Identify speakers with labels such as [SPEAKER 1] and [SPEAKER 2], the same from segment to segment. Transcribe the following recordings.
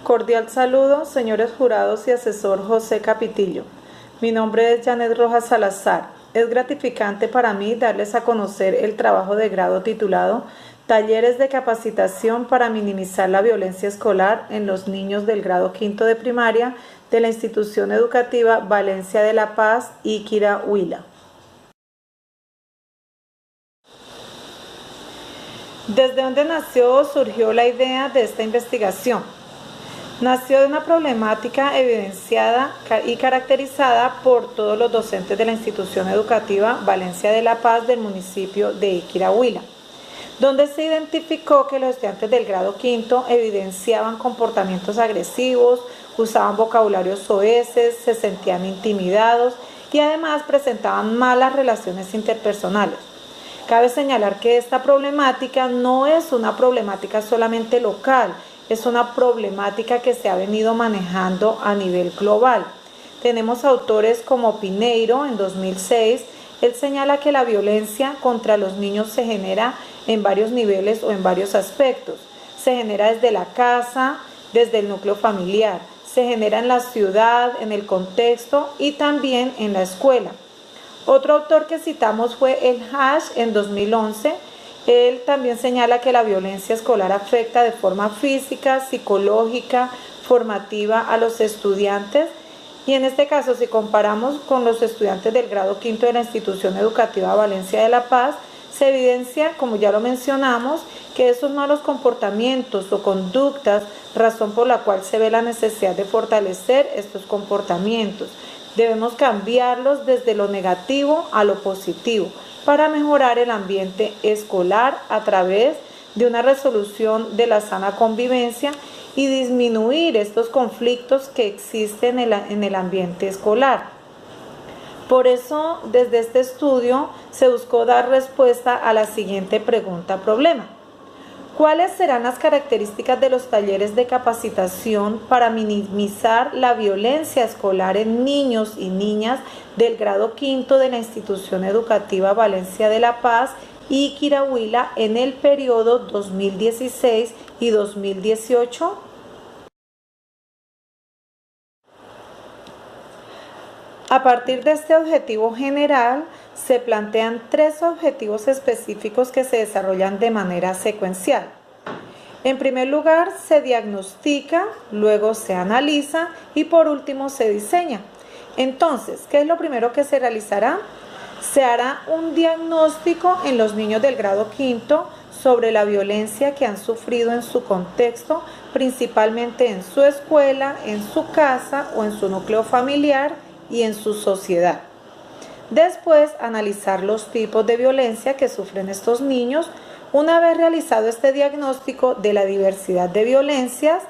[SPEAKER 1] Cordial saludo, señores jurados y asesor José Capitillo. Mi nombre es Janet Rojas Salazar. Es gratificante para mí darles a conocer el trabajo de grado titulado Talleres de capacitación para minimizar la violencia escolar en los niños del grado quinto de primaria de la institución educativa Valencia de la Paz, Iquirá, Huila. ¿Desde dónde nació o surgió la idea de esta investigación? Nació de una problemática evidenciada y caracterizada por todos los docentes de la institución educativa Valencia de la Paz del municipio de Iquirá, Huila, donde se identificó que los estudiantes del grado quinto evidenciaban comportamientos agresivos, usaban vocabularios soeces, se sentían intimidados y además presentaban malas relaciones interpersonales. Cabe señalar que esta problemática no es una problemática solamente local, es una problemática que se ha venido manejando a nivel global. Tenemos autores como Pineiro en 2006. Él señala que la violencia contra los niños se genera en varios niveles o en varios aspectos. Se genera desde la casa, desde el núcleo familiar, se genera en la ciudad, en el contexto y también en la escuela. Otro autor que citamos fue el Hash en 2011. Él también señala que la violencia escolar afecta de forma física, psicológica, formativa a los estudiantes. Y en este caso, si comparamos con los estudiantes del grado quinto de la institución educativa Valencia de la Paz, se evidencia, como ya lo mencionamos, que esos malos comportamientos o conductas, razón por la cual se ve la necesidad de fortalecer estos comportamientos. Debemos cambiarlos desde lo negativo a lo positivo para mejorar el ambiente escolar a través de una resolución de la sana convivencia y disminuir estos conflictos que existen en el ambiente escolar. Por eso, desde este estudio se buscó dar respuesta a la siguiente pregunta-problema. ¿Cuáles serán las características de los talleres de capacitación para minimizar la violencia escolar en niños y niñas del grado quinto de la institución educativa Valencia de la Paz, Iquirá, Huila, en el periodo 2016 y 2018? A partir de este objetivo general, se plantean tres objetivos específicos que se desarrollan de manera secuencial. En primer lugar, se diagnostica, luego se analiza y por último se diseña. Entonces, ¿qué es lo primero que se realizará? Se hará un diagnóstico en los niños del grado quinto sobre la violencia que han sufrido en su contexto, principalmente en su escuela, en su casa o en su núcleo familiar y en su sociedad. Después, analizar los tipos de violencia que sufren estos niños. Una vez realizado este diagnóstico de la diversidad de violencias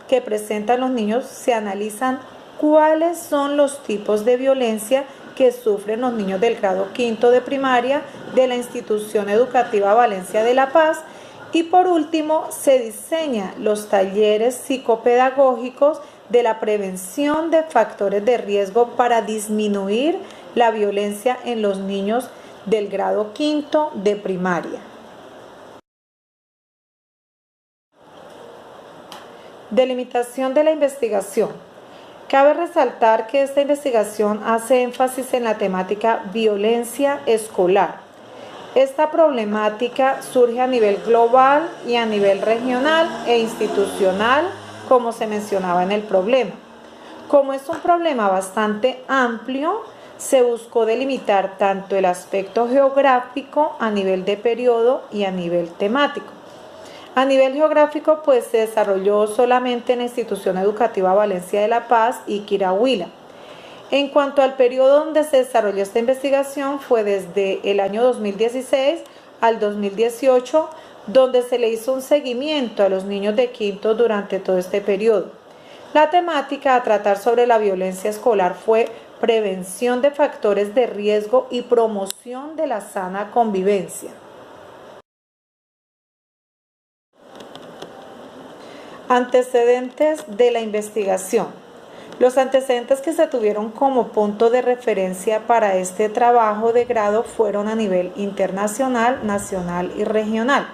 [SPEAKER 1] que presentan los niños, se analizan cuáles son los tipos de violencia que sufren los niños del grado quinto de primaria de la institución educativa Valencia de la Paz. Y por último, se diseñan los talleres psicopedagógicos de la prevención de factores de riesgo para disminuir la violencia en los niños del grado quinto de primaria. Delimitación de la investigación. Cabe resaltar que esta investigación hace énfasis en la temática violencia escolar. Esta problemática surge a nivel global y a nivel regional e institucional, como se mencionaba en el problema. Como es un problema bastante amplio, se buscó delimitar tanto el aspecto geográfico a nivel de periodo y a nivel temático. A nivel geográfico, pues se desarrolló solamente en la institución educativa Valencia de la Paz, Iquirá, Huila. En cuanto al periodo donde se desarrolló esta investigación, fue desde el año 2016 al 2018, donde se le hizo un seguimiento a los niños de quinto durante todo este periodo. La temática a tratar sobre la violencia escolar fue prevención de factores de riesgo y promoción de la sana convivencia. Antecedentes de la investigación. Los antecedentes que se tuvieron como punto de referencia para este trabajo de grado fueron a nivel internacional, nacional y regional,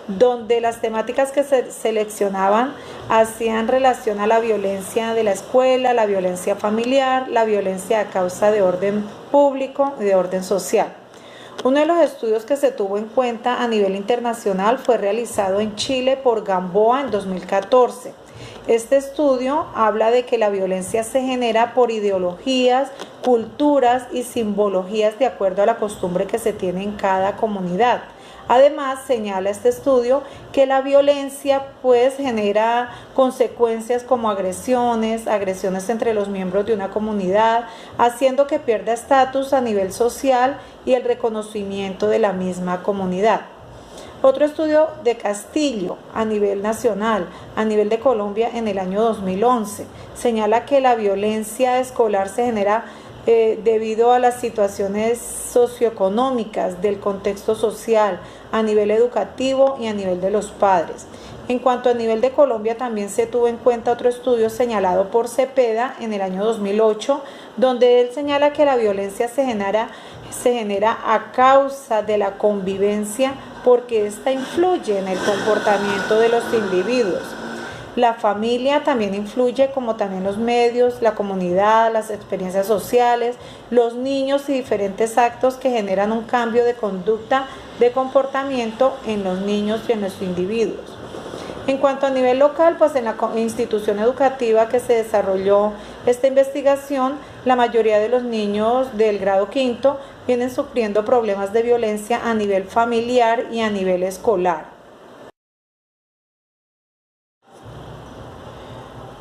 [SPEAKER 1] donde las temáticas que se seleccionaban hacían relación a la violencia de la escuela, la violencia familiar, la violencia a causa de orden público y de orden social. Uno de los estudios que se tuvo en cuenta a nivel internacional fue realizado en Chile por Gamboa en 2014. Este estudio habla de que la violencia se genera por ideologías, culturas y simbologías de acuerdo a la costumbre que se tiene en cada comunidad. Además, señala este estudio que la violencia pues genera consecuencias como agresiones entre los miembros de una comunidad, haciendo que pierda estatus a nivel social y el reconocimiento de la misma comunidad. Otro estudio de Castillo a nivel nacional, a nivel de Colombia en el año 2011, señala que la violencia escolar se genera debido a las situaciones socioeconómicas del contexto social, a nivel educativo y a nivel de los padres. En cuanto a nivel de Colombia, también se tuvo en cuenta otro estudio señalado por Cepeda en el año 2008, donde él señala que la violencia se genera a causa de la convivencia porque ésta influye en el comportamiento de los individuos. La familia también influye, como también los medios, la comunidad, las experiencias sociales, los niños y diferentes actos que generan un cambio de conducta, de comportamiento en los niños y en los individuos. En cuanto a nivel local, pues en la institución educativa que se desarrolló esta investigación, la mayoría de los niños del grado quinto vienen sufriendo problemas de violencia a nivel familiar y a nivel escolar.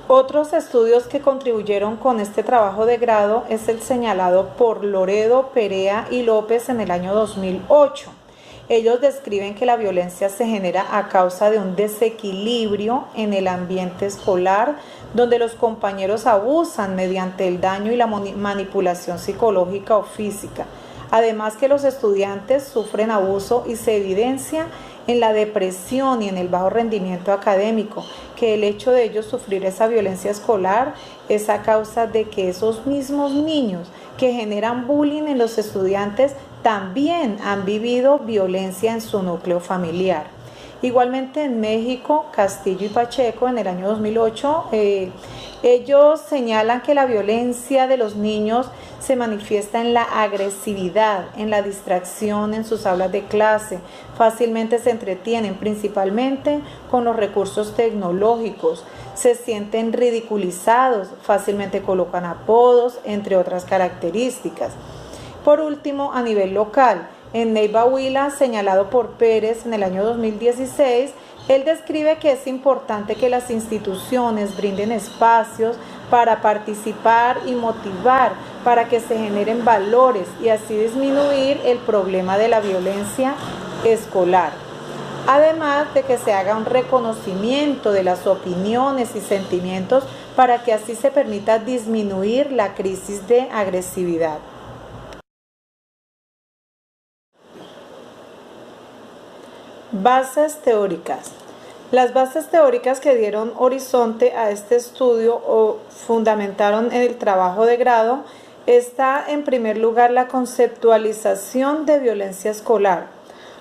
[SPEAKER 1] Otros estudios que contribuyeron con este trabajo de grado es el señalado por Loredo, Perea y López en el año 2008. Ellos describen que la violencia se genera a causa de un desequilibrio en el ambiente escolar, donde los compañeros abusan mediante el daño y la manipulación psicológica o física. Además que los estudiantes sufren abuso y se evidencia en la depresión y en el bajo rendimiento académico, que el hecho de ellos sufrir esa violencia escolar es a causa de que esos mismos niños que generan bullying en los estudiantes también han vivido violencia en su núcleo familiar. Igualmente en México, Castillo y Pacheco en el año 2008, ellos señalan que la violencia de los niños se manifiesta en la agresividad, en la distracción en sus aulas de clase, fácilmente se entretienen principalmente con los recursos tecnológicos, se sienten ridiculizados, fácilmente colocan apodos, entre otras características. Por último, a nivel local, en Neiva Huila, señalado por Pérez en el año 2016, él describe que es importante que las instituciones brinden espacios para participar y motivar para que se generen valores y así disminuir el problema de la violencia escolar. Además de que se haga un reconocimiento de las opiniones y sentimientos para que así se permita disminuir la crisis de agresividad. Bases teóricas. Las bases teóricas que dieron horizonte a este estudio o fundamentaron en el trabajo de grado está en primer lugar la conceptualización de violencia escolar.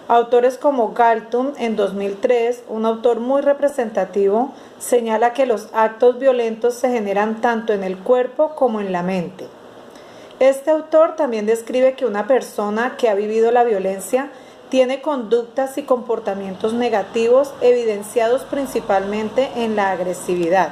[SPEAKER 1] Autores como Galtung en 2003, un autor muy representativo, señala que los actos violentos se generan tanto en el cuerpo como en la mente. Este autor también describe que una persona que ha vivido la violencia tiene conductas y comportamientos negativos evidenciados principalmente en la agresividad.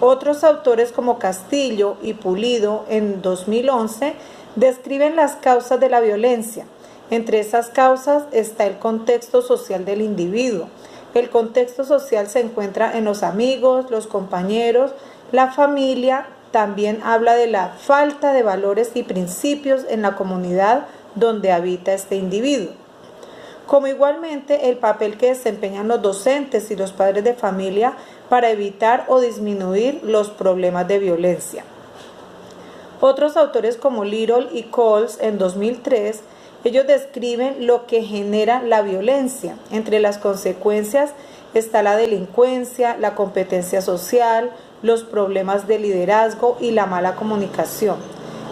[SPEAKER 1] Otros autores como Castillo y Pulido en 2011 describen las causas de la violencia. Entre esas causas está el contexto social del individuo. El contexto social se encuentra en los amigos, los compañeros, la familia. También habla de la falta de valores y principios en la comunidad donde habita este individuo. Como igualmente el papel que desempeñan los docentes y los padres de familia para evitar o disminuir los problemas de violencia. Otros autores como Little y Coles en 2003, ellos describen lo que genera la violencia. Entre las consecuencias está la delincuencia, la competencia social, los problemas de liderazgo y la mala comunicación.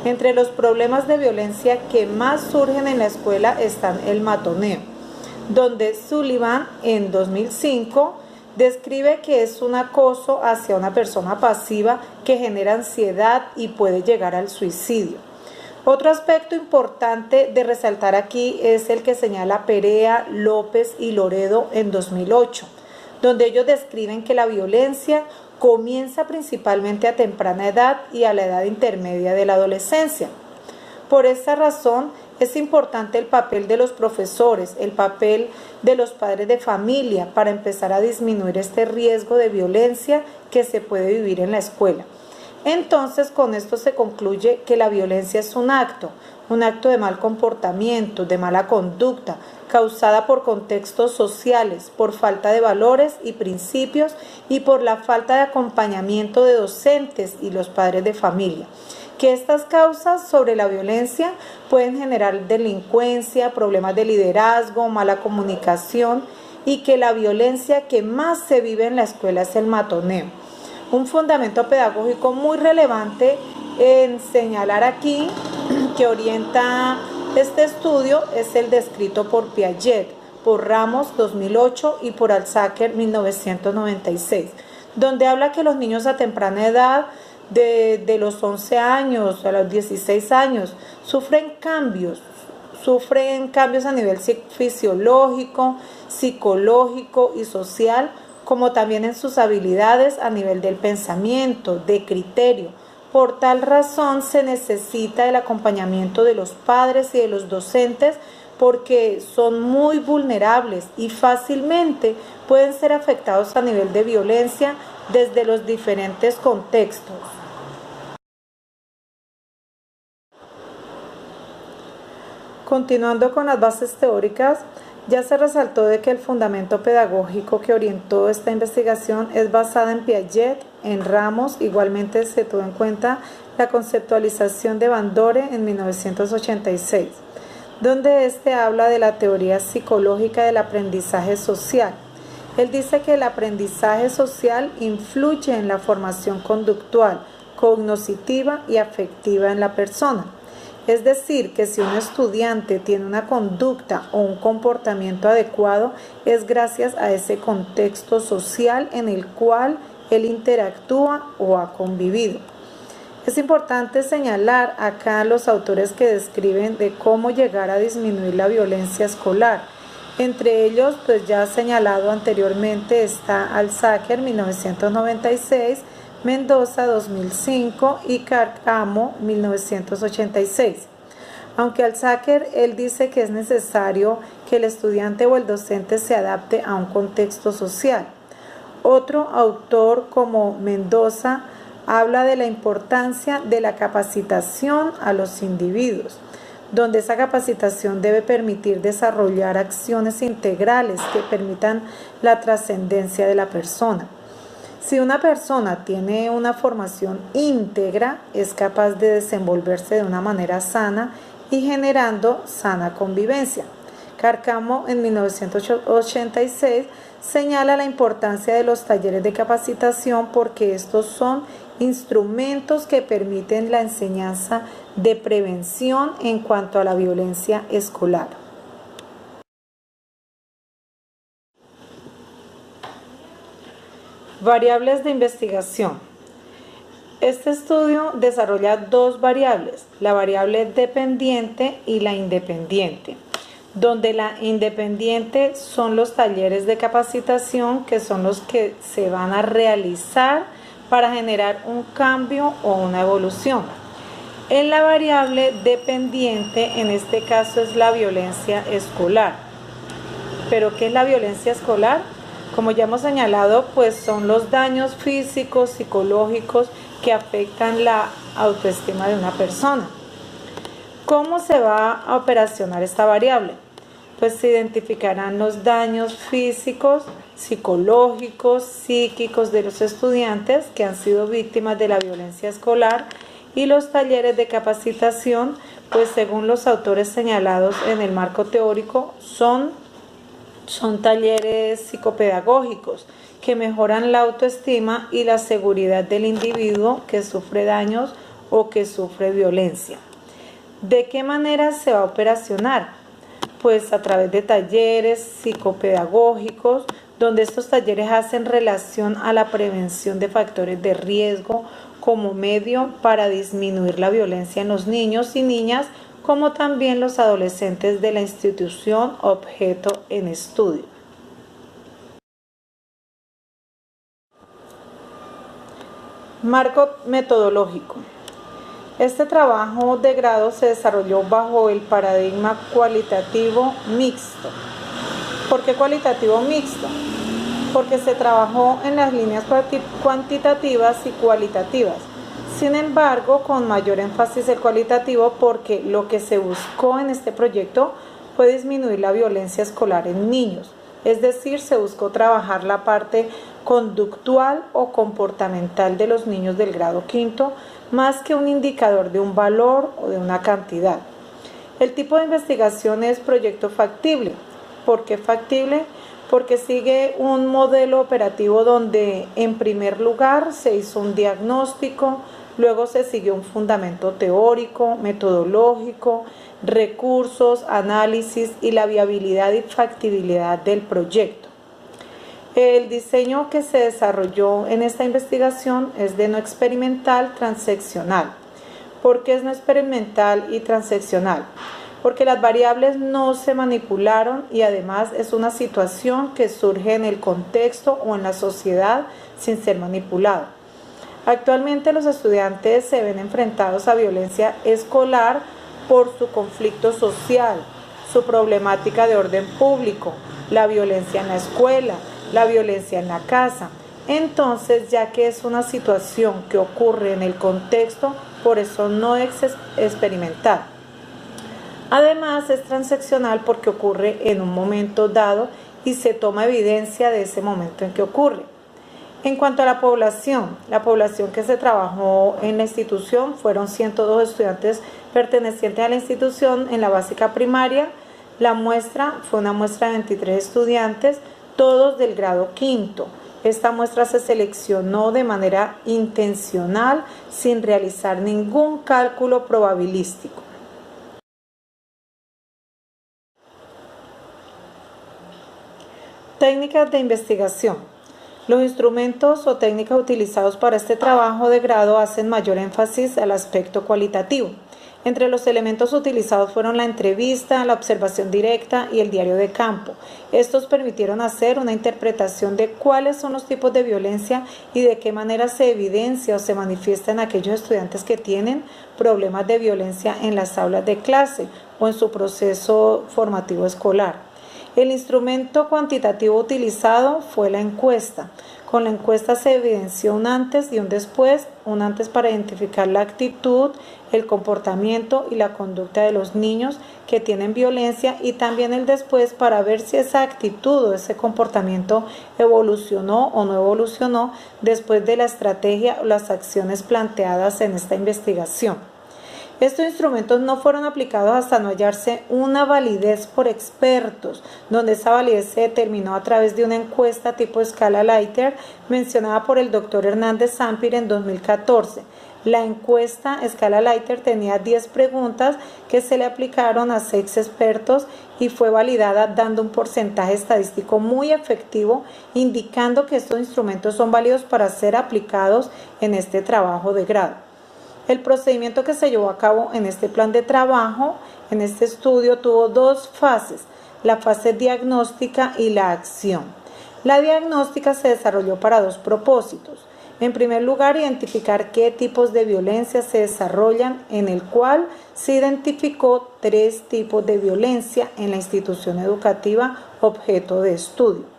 [SPEAKER 1] Entre los problemas de violencia que más surgen en la escuela están el matoneo. donde Sullivan en 2005 describe que es un acoso hacia una persona pasiva que genera ansiedad y puede llegar al suicidio. Otro aspecto importante de resaltar aquí es el que señala Perea, López y Loredo en 2008, donde ellos describen que la violencia comienza principalmente a temprana edad y a la edad intermedia de la adolescencia. Por esta razón, es importante el papel de los profesores, el papel de los padres de familia para empezar a disminuir este riesgo de violencia que se puede vivir en la escuela. Entonces, con esto se concluye que la violencia es un acto de mal comportamiento, de mala conducta, causada por contextos sociales, por falta de valores y principios y por la falta de acompañamiento de docentes y los padres de familia. Que estas causas sobre la violencia pueden generar delincuencia, problemas de liderazgo, mala comunicación y que la violencia que más se vive en la escuela es el matoneo. Un fundamento pedagógico muy relevante en señalar aquí que orienta este estudio es el descrito por Piaget, por Ramos 2008 y por Alzheimer 1996, donde habla que los niños a temprana edad de los 11 años a los 16 años sufren cambios a nivel fisiológico, psicológico y social, como también en sus habilidades a nivel del pensamiento, de criterio. Por tal razón se necesita el acompañamiento de los padres y de los docentes porque son muy vulnerables y fácilmente pueden ser afectados a nivel de violencia desde los diferentes contextos. Continuando con las bases teóricas, ya se resaltó de que el fundamento pedagógico que orientó esta investigación es basada en Piaget, en Ramos. Igualmente se tuvo en cuenta la conceptualización de Bandore en 1986, donde este habla de la teoría psicológica del aprendizaje social. Él dice que el aprendizaje social influye en la formación conductual, cognitiva y afectiva en la persona. Es decir, que si un estudiante tiene una conducta o un comportamiento adecuado, es gracias a ese contexto social en el cual él interactúa o ha convivido. Es importante señalar acá los autores que describen de cómo llegar a disminuir la violencia escolar. Entre ellos, pues ya señalado anteriormente, está Alzheimer 1996, Mendoza 2005 y Cárcamo 1986. Aunque Alzheimer, él dice que es necesario que el estudiante o el docente se adapte a un contexto social. Otro autor como Mendoza habla de la importancia de la capacitación a los individuos, donde esa capacitación debe permitir desarrollar acciones integrales que permitan la trascendencia de la persona. Si una persona tiene una formación íntegra, es capaz de desenvolverse de una manera sana y generando sana convivencia. Cárcamo en 1986 señala la importancia de los talleres de capacitación porque estos son instrumentos que permiten la enseñanza de prevención en cuanto a la violencia escolar. Variables de investigación. Este estudio desarrolla dos variables, la variable dependiente y la independiente, donde la independiente son los talleres de capacitación que son los que se van a realizar para generar un cambio o una evolución. En la variable dependiente, en este caso es la violencia escolar. ¿Pero qué es la violencia escolar? Como ya hemos señalado, pues son los daños físicos, psicológicos que afectan la autoestima de una persona. ¿Cómo se va a operacionar esta variable? Pues se identificarán los daños físicos, psicológicos, psíquicos de los estudiantes que han sido víctimas de la violencia escolar y los talleres de capacitación, pues según los autores señalados en el marco teórico, son talleres psicopedagógicos que mejoran la autoestima y la seguridad del individuo que sufre daños o que sufre violencia. ¿De qué manera se va a operacionar? pues a través de talleres psicopedagógicos, donde estos talleres hacen relación a la prevención de factores de riesgo como medio para disminuir la violencia en los niños y niñas, como también los adolescentes de la institución objeto en estudio. Marco metodológico. Este trabajo de grado se desarrolló bajo el paradigma cualitativo mixto. ¿Por qué cualitativo mixto? Porque se trabajó en las líneas cuantitativas y cualitativas. Sin embargo, con mayor énfasis el cualitativo, porque lo que se buscó en este proyecto fue disminuir la violencia escolar en niños. Es decir, se buscó trabajar la parte conductual o comportamental de los niños del grado quinto, más que un indicador de un valor o de una cantidad. El tipo de investigación es proyecto factible. ¿Por qué factible? Porque sigue un modelo operativo donde en primer lugar se hizo un diagnóstico, luego se siguió un fundamento teórico, metodológico, recursos, análisis y la viabilidad y factibilidad del proyecto. El diseño que se desarrolló en esta investigación es de no experimental transeccional. ¿Por qué es no experimental y transeccional? Porque las variables no se manipularon y además es una situación que surge en el contexto o en la sociedad sin ser manipulado. Actualmente los estudiantes se ven enfrentados a violencia escolar por su conflicto social, su problemática de orden público, la violencia en la escuela, la violencia en la casa. Entonces, ya que es una situación que ocurre en el contexto, por eso no es experimental. Además, es transeccional porque ocurre en un momento dado y se toma evidencia de ese momento en que ocurre. En cuanto a la población que se trabajó en la institución fueron 102 estudiantes pertenecientes a la institución en la básica primaria. La muestra fue una muestra de 23 estudiantes, todos del grado quinto. Esta muestra se seleccionó de manera intencional sin realizar ningún cálculo probabilístico. Técnicas de investigación. Los instrumentos o técnicas utilizados para este trabajo de grado hacen mayor énfasis al aspecto cualitativo. Entre los elementos utilizados fueron la entrevista, la observación directa y el diario de campo. Estos permitieron hacer una interpretación de cuáles son los tipos de violencia y de qué manera se evidencia o se manifiesta en aquellos estudiantes que tienen problemas de violencia en las aulas de clase o en su proceso formativo escolar. El instrumento cuantitativo utilizado fue la encuesta. Con la encuesta se evidenció un antes y un después para identificar la actitud, el comportamiento y la conducta de los niños que tienen violencia y también el después para ver si esa actitud o ese comportamiento evolucionó o no evolucionó después de la estrategia o las acciones planteadas en esta investigación. Estos instrumentos no fueron aplicados hasta no hallarse una validez por expertos, donde esa validez se determinó a través de una encuesta tipo escala Likert mencionada por el doctor Hernández Samper en 2014. La encuesta escala Likert tenía 10 preguntas que se le aplicaron a 6 expertos y fue validada dando un porcentaje estadístico muy efectivo, indicando que estos instrumentos son válidos para ser aplicados en este trabajo de grado. El procedimiento que se llevó a cabo en este plan de trabajo, en este estudio, tuvo 2 fases, la fase diagnóstica y la acción. La diagnóstica se desarrolló para 2 propósitos. En primer lugar, identificar qué tipos de violencia se desarrollan, en el cual se identificó 3 tipos de violencia en la institución educativa objeto de estudio.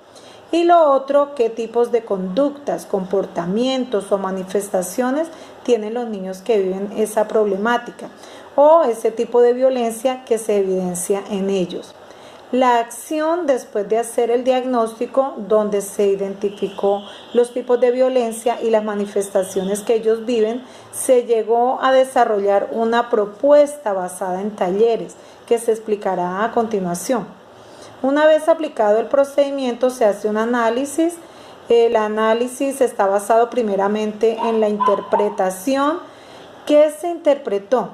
[SPEAKER 1] Y lo otro, qué tipos de conductas, comportamientos o manifestaciones tienen los niños que viven esa problemática o ese tipo de violencia que se evidencia en ellos. La acción después de hacer el diagnóstico, donde se identificó los tipos de violencia y las manifestaciones que ellos viven, se llegó a desarrollar una propuesta basada en talleres que se explicará a continuación. Una vez aplicado el procedimiento se hace un análisis. El análisis está basado primeramente en la interpretación. ¿Qué se interpretó?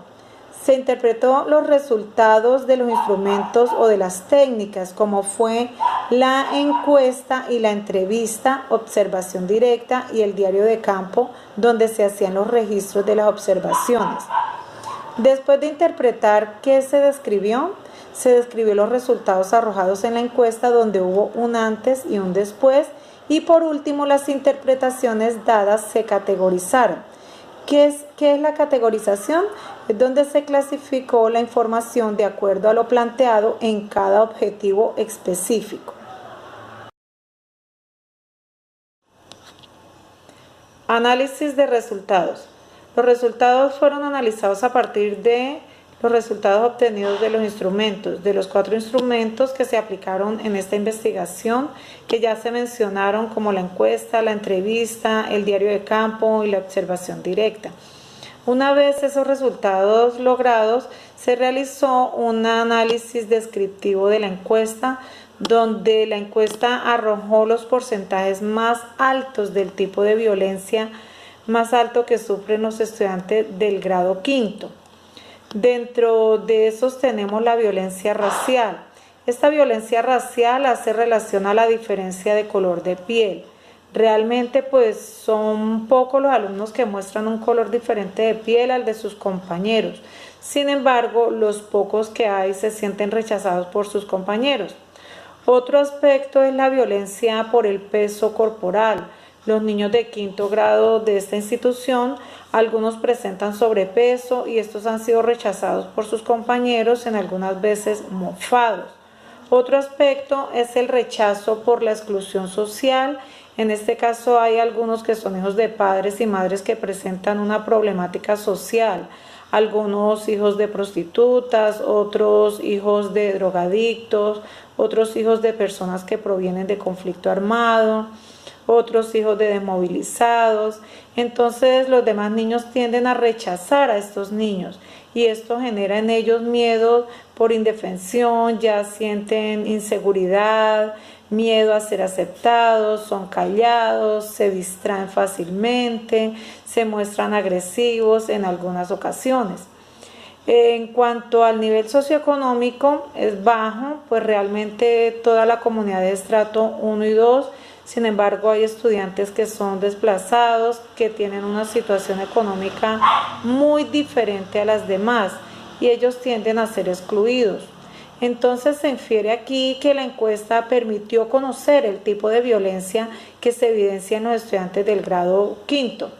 [SPEAKER 1] Se interpretó los resultados de los instrumentos o de las técnicas, como fue la encuesta y la entrevista, observación directa y el diario de campo, donde se hacían los registros de las observaciones. Después de interpretar qué se describió los resultados arrojados en la encuesta, donde hubo un antes y un después, y por último las interpretaciones dadas se categorizaron. ¿Qué es la categorización? Es donde se clasificó la información de acuerdo a lo planteado en cada objetivo específico. Análisis de resultados. Los resultados fueron analizados a partir de los resultados obtenidos de los instrumentos, de los 4 instrumentos que se aplicaron en esta investigación, que ya se mencionaron, como la encuesta, la entrevista, el diario de campo y la observación directa. Una vez esos resultados logrados, se realizó un análisis descriptivo de la encuesta, donde la encuesta arrojó los porcentajes más altos del tipo de violencia más alto que sufren los estudiantes del grado quinto. Dentro de esos tenemos la violencia racial. Esta violencia racial hace relación a la diferencia de color de piel. Realmente pues son pocos los alumnos que muestran un color diferente de piel al de sus compañeros. Sin embargo, los pocos que hay se sienten rechazados por sus compañeros. Otro aspecto es la violencia por el peso corporal. Los niños de quinto grado de esta institución, algunos presentan sobrepeso y estos han sido rechazados por sus compañeros, en algunas veces mofados. Otro aspecto es el rechazo por la exclusión social. En este caso hay algunos que son hijos de padres y madres que presentan una problemática social. Algunos hijos de prostitutas, otros hijos de drogadictos, otros hijos de personas que provienen de conflicto armado, otros hijos de desmovilizados. Entonces los demás niños tienden a rechazar a estos niños y esto genera en ellos miedo por indefensión, ya sienten inseguridad, miedo a ser aceptados, son callados, se distraen fácilmente, se muestran agresivos en algunas ocasiones. En cuanto al nivel socioeconómico, es bajo, pues realmente toda la comunidad de estrato 1 y 2. Sin embargo, hay estudiantes que son desplazados, que tienen una situación económica muy diferente a las demás y ellos tienden a ser excluidos. Entonces se infiere aquí que la encuesta permitió conocer el tipo de violencia que se evidencia en los estudiantes del grado quinto.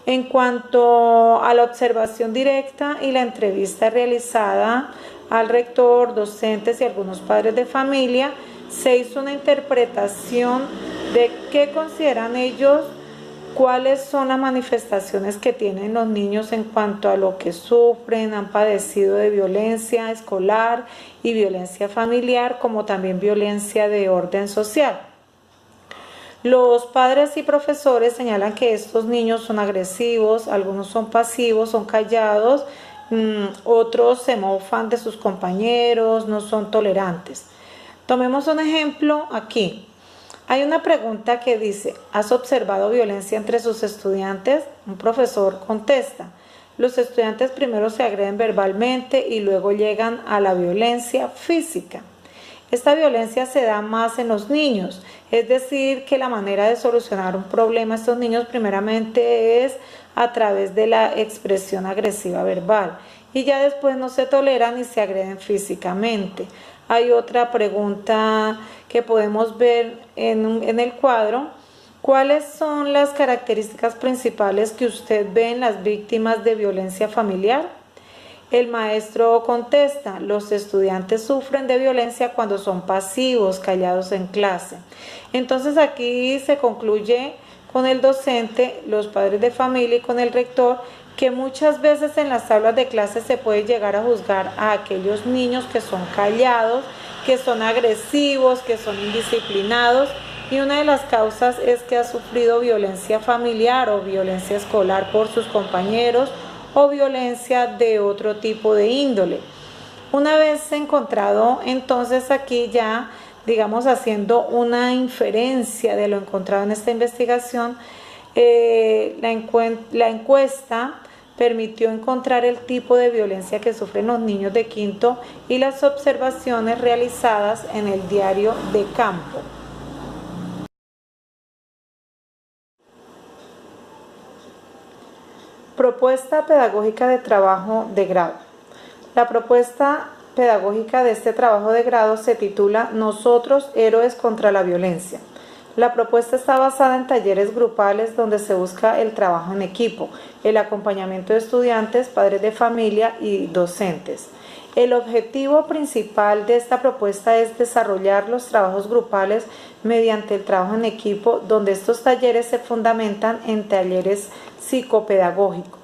[SPEAKER 1] En cuanto a la observación directa y la entrevista realizada al rector, docentes y algunos padres de familia, se hizo una interpretación de qué consideran ellos, cuáles son las manifestaciones que tienen los niños en cuanto a lo que sufren, han padecido de violencia escolar y violencia familiar, como también violencia de orden social. Los padres y profesores señalan que estos niños son agresivos, algunos son pasivos, son callados, otros se mofan de sus compañeros, no son tolerantes. Tomemos un ejemplo aquí. Hay una pregunta que dice, ¿has observado violencia entre sus estudiantes? Un profesor contesta, los estudiantes primero se agreden verbalmente y luego llegan a la violencia física. Esta violencia se da más en los niños, es decir, que la manera de solucionar un problema a estos niños primeramente es a través de la expresión agresiva verbal y ya después no se toleran y se agreden físicamente. Hay otra pregunta que podemos ver en el cuadro. ¿Cuáles son las características principales que usted ve en las víctimas de violencia familiar? El maestro contesta, los estudiantes sufren de violencia cuando son pasivos, callados en clase. Entonces aquí se concluye con el docente, los padres de familia y con el rector, que muchas veces en las aulas de clase se puede llegar a juzgar a aquellos niños que son callados, que son agresivos, que son indisciplinados, y una de las causas es que ha sufrido violencia familiar o violencia escolar por sus compañeros o violencia de otro tipo de índole. Una vez encontrado, entonces aquí ya, digamos, haciendo una inferencia de lo encontrado en esta investigación, la encuesta permitió encontrar el tipo de violencia que sufren los niños de quinto y las observaciones realizadas en el diario de campo. Propuesta pedagógica de trabajo de grado. La propuesta pedagógica de este trabajo de grado se titula Nosotros, héroes contra la violencia. La propuesta está basada en talleres grupales donde se busca el trabajo en equipo, el acompañamiento de estudiantes, padres de familia y docentes. El objetivo principal de esta propuesta es desarrollar los trabajos grupales mediante el trabajo en equipo, donde estos talleres se fundamentan en talleres psicopedagógicos.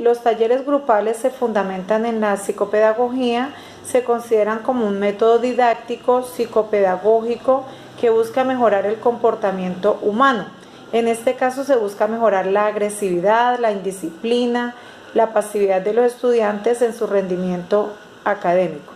[SPEAKER 1] Los talleres grupales se fundamentan en la psicopedagogía, se consideran como un método didáctico psicopedagógico que busca mejorar el comportamiento humano. En este caso se busca mejorar la agresividad, la indisciplina, la pasividad de los estudiantes en su rendimiento académico.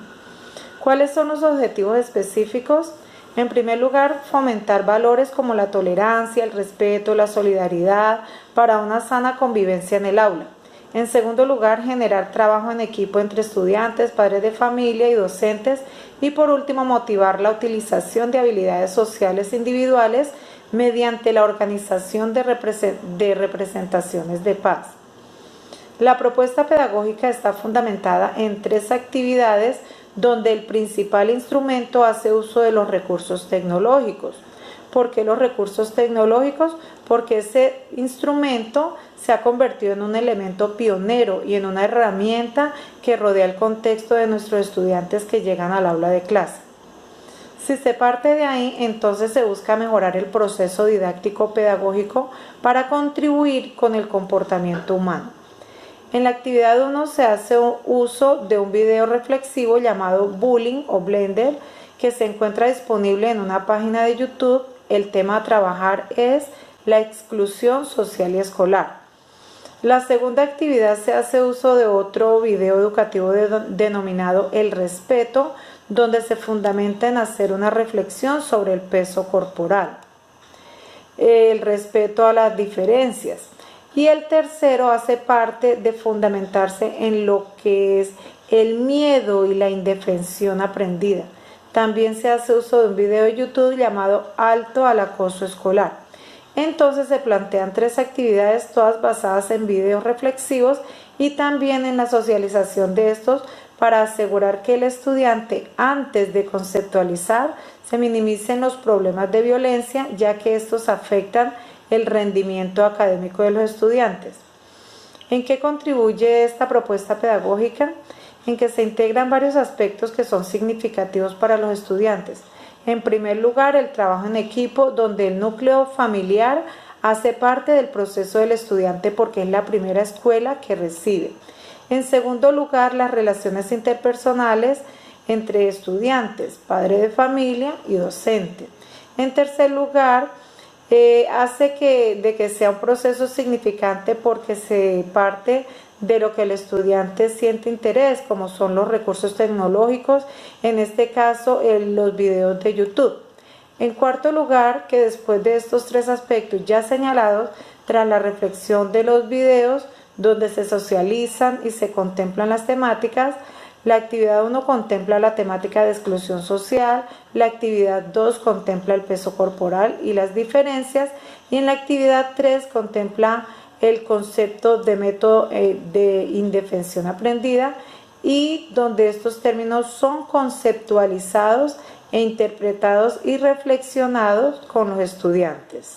[SPEAKER 1] ¿Cuáles son los objetivos específicos? En primer lugar, fomentar valores como la tolerancia, el respeto, la solidaridad para una sana convivencia en el aula. En segundo lugar, generar trabajo en equipo entre estudiantes, padres de familia y docentes. Y por último, motivar la utilización de habilidades sociales individuales mediante la organización de representaciones de paz. La propuesta pedagógica está fundamentada en 3 actividades donde el principal instrumento hace uso de los recursos tecnológicos. ¿Por qué los recursos tecnológicos? Porque ese instrumento se ha convertido en un elemento pionero y en una herramienta que rodea el contexto de nuestros estudiantes que llegan al aula de clase. Si se parte de ahí, entonces se busca mejorar el proceso didáctico pedagógico para contribuir con el comportamiento humano. En la actividad 1 se hace uso de un video reflexivo llamado Bullying o Blender, que se encuentra disponible en una página de YouTube. El tema a trabajar es la exclusión social y escolar. La segunda actividad se hace uso de otro video educativo denominado El respeto, donde se fundamenta en hacer una reflexión sobre el peso corporal, el respeto a las diferencias. Y el tercero hace parte de fundamentarse en lo que es el miedo y la indefensión aprendida. También se hace uso de un video de YouTube llamado Alto al acoso escolar. Entonces se plantean 3 actividades, todas basadas en videos reflexivos y también en la socialización de estos para asegurar que el estudiante, antes de conceptualizar, se minimicen los problemas de violencia, ya que estos afectan el rendimiento académico de los estudiantes. ¿En qué contribuye esta propuesta pedagógica? En que se integran varios aspectos que son significativos para los estudiantes. En primer lugar, el trabajo en equipo, donde el núcleo familiar hace parte del proceso del estudiante porque es la primera escuela que recibe. En segundo lugar, las relaciones interpersonales entre estudiantes, padre de familia y docente. En tercer lugar, hace que sea un proceso significante porque se parte de lo que el estudiante siente interés, como son los recursos tecnológicos, en este caso los videos de YouTube. En cuarto lugar, que después de estos 3 aspectos ya señalados, tras la reflexión de los videos donde se socializan y se contemplan las temáticas, la actividad 1 contempla la temática de exclusión social, la actividad 2 contempla el peso corporal y las diferencias, y en la actividad 3 contempla el concepto de método de indefensión aprendida, y donde estos términos son conceptualizados e interpretados y reflexionados con los estudiantes.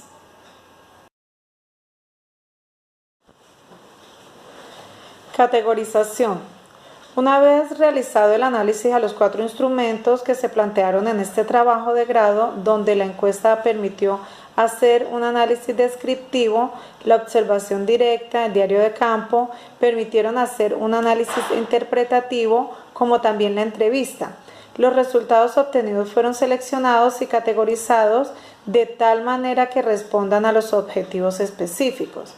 [SPEAKER 1] Categorización. Una vez realizado el análisis a los 4 instrumentos que se plantearon en este trabajo de grado, donde la encuesta permitió hacer un análisis descriptivo, la observación directa, el diario de campo, permitieron hacer un análisis interpretativo, como también la entrevista. Los resultados obtenidos fueron seleccionados y categorizados de tal manera que respondan a los objetivos específicos.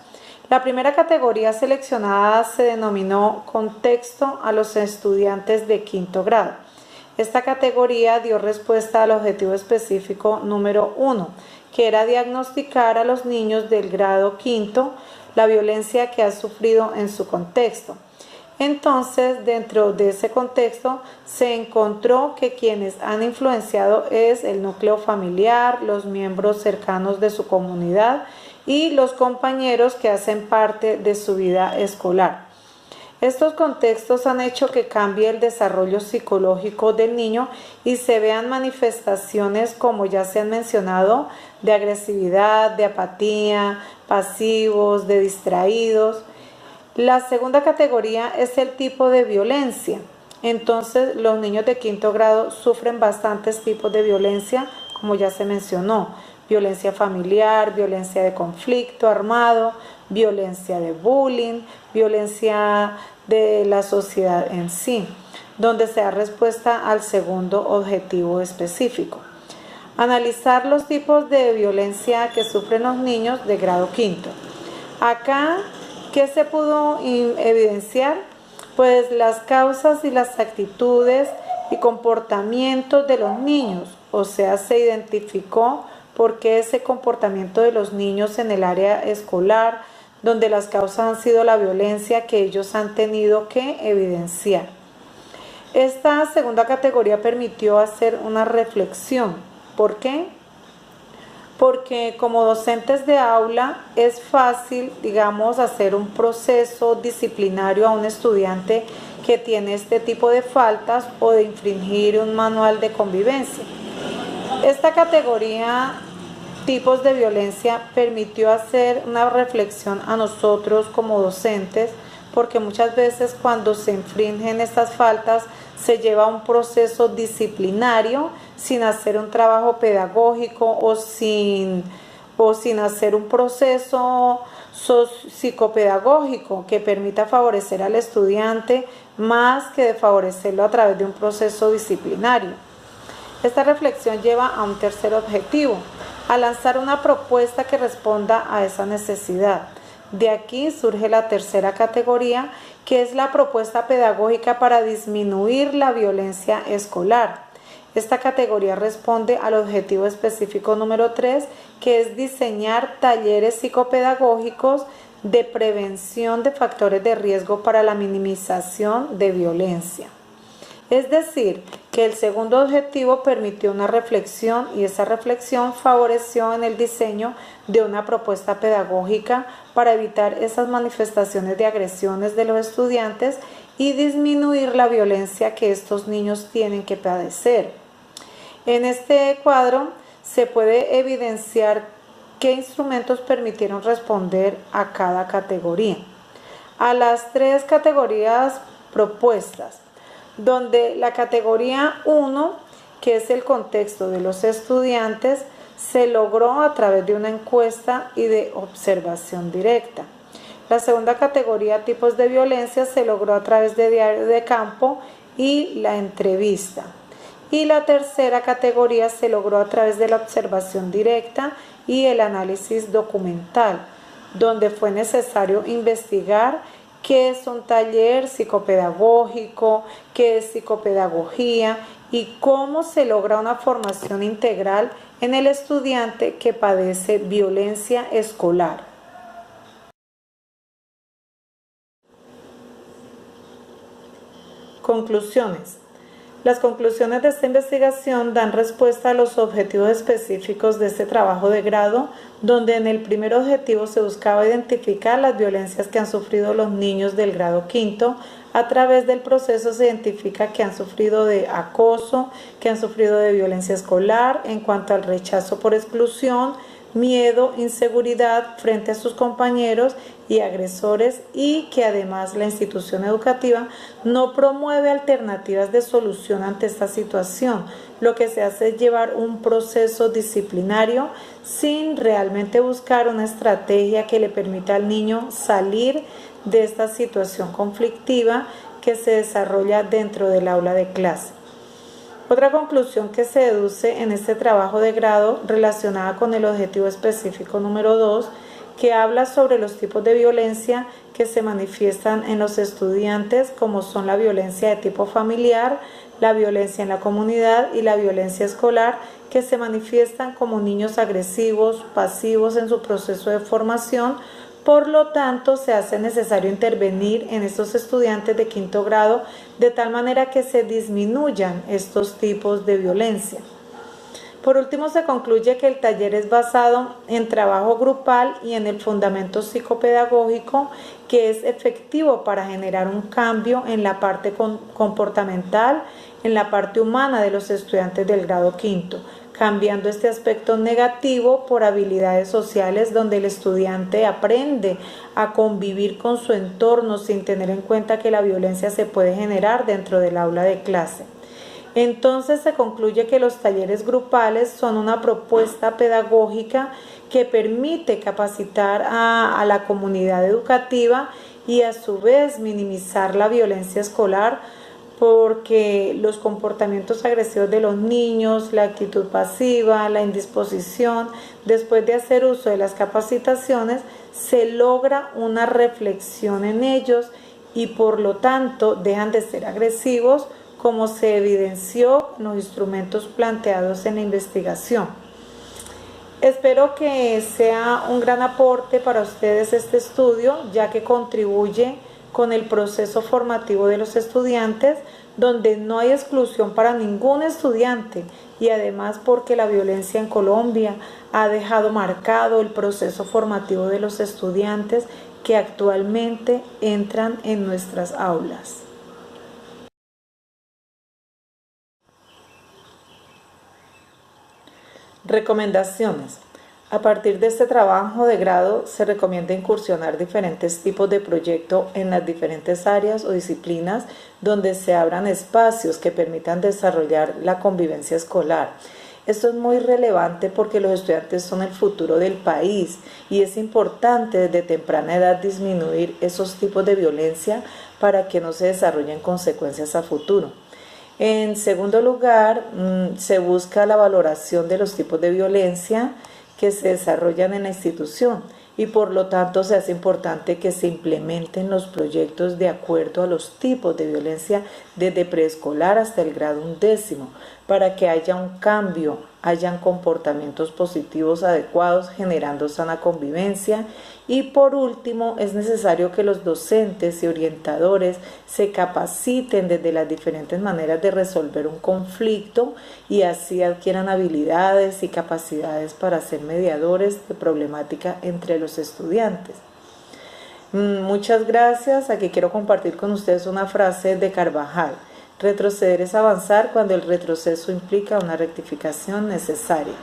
[SPEAKER 1] La primera categoría seleccionada se denominó Contexto a los estudiantes de quinto grado. Esta categoría dio respuesta al objetivo específico número 1, que era diagnosticar a los niños del grado quinto la violencia que ha sufrido en su contexto. Entonces, dentro de ese contexto, se encontró que quienes han influenciado es el núcleo familiar, los miembros cercanos de su comunidad y los compañeros que hacen parte de su vida escolar. Estos contextos han hecho que cambie el desarrollo psicológico del niño y se vean manifestaciones, como ya se han mencionado, de agresividad, de apatía, pasivos, de distraídos. La segunda categoría es el tipo de violencia. Entonces, los niños de quinto grado sufren bastantes tipos de violencia, como ya se mencionó: violencia familiar, violencia de conflicto armado, violencia de bullying, violencia de la sociedad en sí, donde se da respuesta al segundo objetivo específico. Analizar los tipos de violencia que sufren los niños de grado quinto. Acá, ¿qué se pudo evidenciar? Pues las causas y las actitudes y comportamientos de los niños, o sea, se identificó por qué ese comportamiento de los niños en el área escolar, donde las causas han sido la violencia que ellos han tenido que evidenciar. Esta segunda categoría permitió hacer una reflexión. ¿Por qué? Porque como docentes de aula es fácil, digamos, hacer un proceso disciplinario a un estudiante que tiene este tipo de faltas o de infringir un manual de convivencia. Esta categoría, tipos de violencia, permitió hacer una reflexión a nosotros como docentes, porque muchas veces cuando se infringen estas faltas se lleva un proceso disciplinario sin hacer un trabajo pedagógico o sin hacer un proceso psicopedagógico que permita favorecer al estudiante más que de favorecerlo a través de un proceso disciplinario. Esta reflexión lleva a un tercer objetivo: a lanzar una propuesta que responda a esa necesidad. De aquí surge la tercera categoría, que es la propuesta pedagógica para disminuir la violencia escolar. Esta categoría responde al objetivo específico número 3, que es diseñar talleres psicopedagógicos de prevención de factores de riesgo para la minimización de violencia. Es decir, que el segundo objetivo permitió una reflexión y esa reflexión favoreció en el diseño de una propuesta pedagógica para evitar esas manifestaciones de agresiones de los estudiantes y disminuir la violencia que estos niños tienen que padecer. En este cuadro se puede evidenciar qué instrumentos permitieron responder a cada categoría. A las tres categorías propuestas, donde la categoría 1, que es el contexto de los estudiantes, se logró a través de una encuesta y de observación directa. La segunda categoría, tipos de violencia, se logró a través de diario de campo y la entrevista. Y la tercera categoría se logró a través de la observación directa y el análisis documental, donde fue necesario investigar qué es un taller psicopedagógico, qué es psicopedagogía y cómo se logra una formación integral en el estudiante que padece violencia escolar. Conclusiones. Las conclusiones de esta investigación dan respuesta a los objetivos específicos de este trabajo de grado, donde en el primer objetivo se buscaba identificar las violencias que han sufrido los niños del grado quinto. A través del proceso se identifica que han sufrido de acoso, que han sufrido de violencia escolar en cuanto al rechazo por exclusión, miedo, inseguridad frente a sus compañeros y agresores, y que además la institución educativa no promueve alternativas de solución ante esta situación. Lo que se hace es llevar un proceso disciplinario sin realmente buscar una estrategia que le permita al niño salir de esta situación conflictiva que se desarrolla dentro del aula de clase. Otra conclusión que se deduce en este trabajo de grado, relacionada con el objetivo específico número 2, que habla sobre los tipos de violencia que se manifiestan en los estudiantes, como son la violencia de tipo familiar, la violencia en la comunidad y la violencia escolar, que se manifiestan como niños agresivos, pasivos en su proceso de formación, Por lo tanto, se hace necesario intervenir en estos estudiantes de quinto grado de tal manera que se disminuyan estos tipos de violencia. Por último, se concluye que el taller es basado en trabajo grupal y en el fundamento psicopedagógico que es efectivo para generar un cambio en la parte comportamental, en la parte humana de los estudiantes del grado quinto, cambiando este aspecto negativo por habilidades sociales donde el estudiante aprende a convivir con su entorno sin tener en cuenta que la violencia se puede generar dentro del aula de clase. Entonces se concluye que los talleres grupales son una propuesta pedagógica que permite capacitar a la comunidad educativa y a su vez minimizar la violencia escolar, porque los comportamientos agresivos de los niños, la actitud pasiva, la indisposición, después de hacer uso de las capacitaciones, se logra una reflexión en ellos y por lo tanto dejan de ser agresivos, como se evidenció en los instrumentos planteados en la investigación. Espero que sea un gran aporte para ustedes este estudio, ya que contribuye con el proceso formativo de los estudiantes, donde no hay exclusión para ningún estudiante y además porque la violencia en Colombia ha dejado marcado el proceso formativo de los estudiantes que actualmente entran en nuestras aulas. Recomendaciones. A partir de este trabajo de grado se recomienda incursionar diferentes tipos de proyecto en las diferentes áreas o disciplinas donde se abran espacios que permitan desarrollar la convivencia escolar. Esto es muy relevante porque los estudiantes son el futuro del país y es importante desde temprana edad disminuir esos tipos de violencia para que no se desarrollen consecuencias a futuro. En segundo lugar, se busca la valoración de los tipos de violencia que se desarrollan en la institución y por lo tanto se hace importante que se implementen los proyectos de acuerdo a los tipos de violencia desde preescolar hasta el grado 11 para que haya un cambio, hayan comportamientos positivos adecuados generando sana convivencia. Y por último, es necesario que los docentes y orientadores se capaciten desde las diferentes maneras de resolver un conflicto y así adquieran habilidades y capacidades para ser mediadores de problemática entre los estudiantes. Muchas gracias. Aquí quiero compartir con ustedes una frase de Carvajal. Retroceder es avanzar cuando el retroceso implica una rectificación necesaria.